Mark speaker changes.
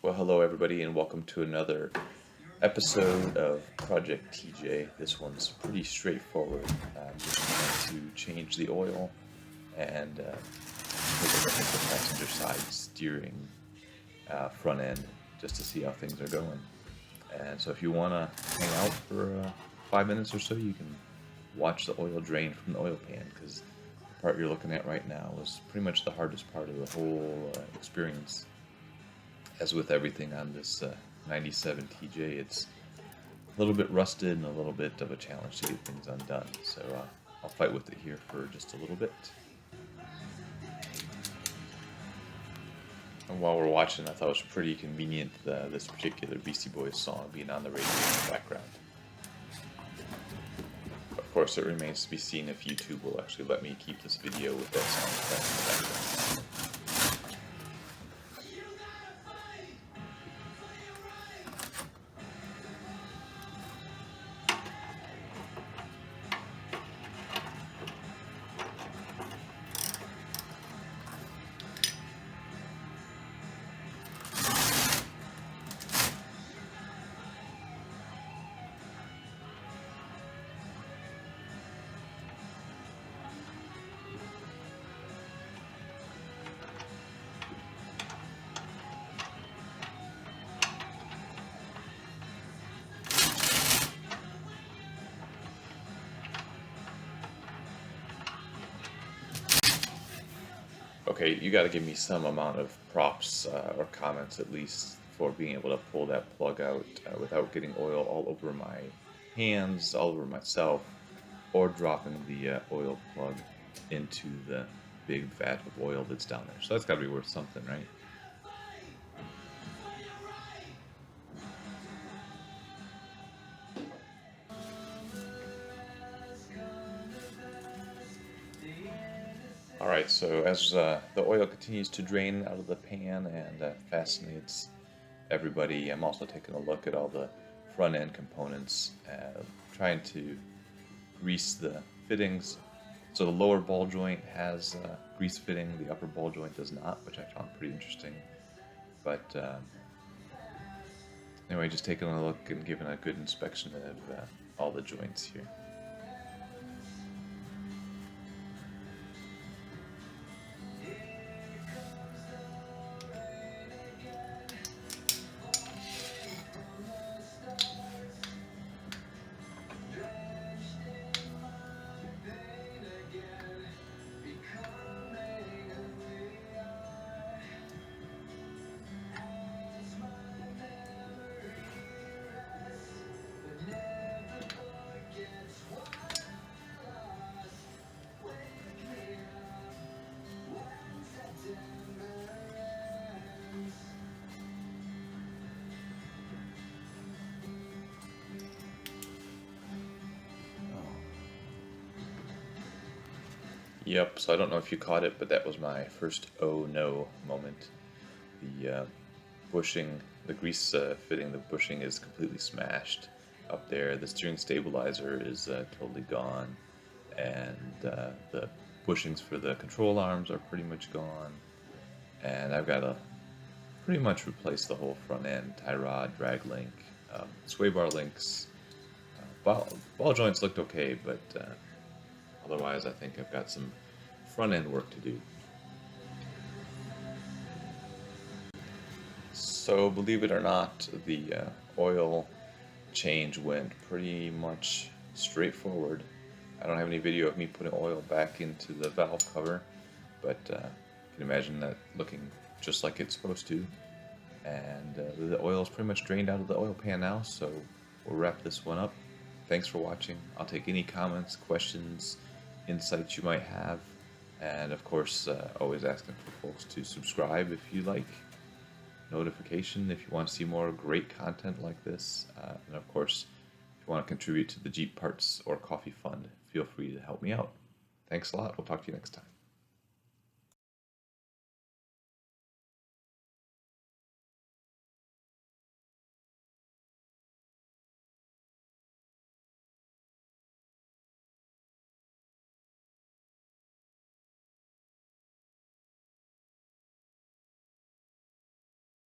Speaker 1: Well, hello everybody, and welcome to another episode of Project TJ. This one's pretty straightforward. I'm just going to change the oil and take a look at the passenger side steering front end just to see how things are going. And so if you want to hang out for 5 minutes or so, you can watch the oil drain from the oil pan, because the part you're looking at right now is pretty much the hardest part of the whole experience. As with everything on this 97 TJ, it's a little bit rusted and a little bit of a challenge to get things undone. So I'll fight with it here for just a little bit. And while we're watching, I thought it was pretty convenient this particular Beastie Boys song being on the radio in the background. Of course, it remains to be seen if YouTube will actually let me keep this video with that song playing in the background. Okay, you got to give me some amount of props or comments at least for being able to pull that plug out without getting oil all over my hands, all over myself, or dropping the oil plug into the big vat of oil that's down there. So that's got to be worth something, right? Alright, so as the oil continues to drain out of the pan and fascinates everybody, I'm also taking a look at all the front end components, trying to grease the fittings. So the lower ball joint has grease fitting, the upper ball joint does not, which I found pretty interesting. But anyway, just taking a look and giving a good inspection of all the joints here. Yep, so I don't know if you caught it, but that was my first oh no moment. The bushing, the grease fitting, the bushing is completely smashed up there. The steering stabilizer is totally gone, and the bushings for the control arms are pretty much gone. And I've got to pretty much replace the whole front end, tie rod, drag link, sway bar links. Ball joints looked okay, but otherwise, I think I've got some front-end work to do. So, believe it or not, the oil change went pretty much straightforward. I don't have any video of me putting oil back into the valve cover, but you can imagine that looking just like it's supposed to. And the oil is pretty much drained out of the oil pan now, so we'll wrap this one up. Thanks for watching. I'll take any comments, questions, insights you might have, and of course always asking for folks to subscribe if you like, notification if you want to see more great content like this, and of course if you want to contribute to the Jeep Parts or Coffee Fund, feel free to help me out. Thanks a lot. We'll talk to you next time.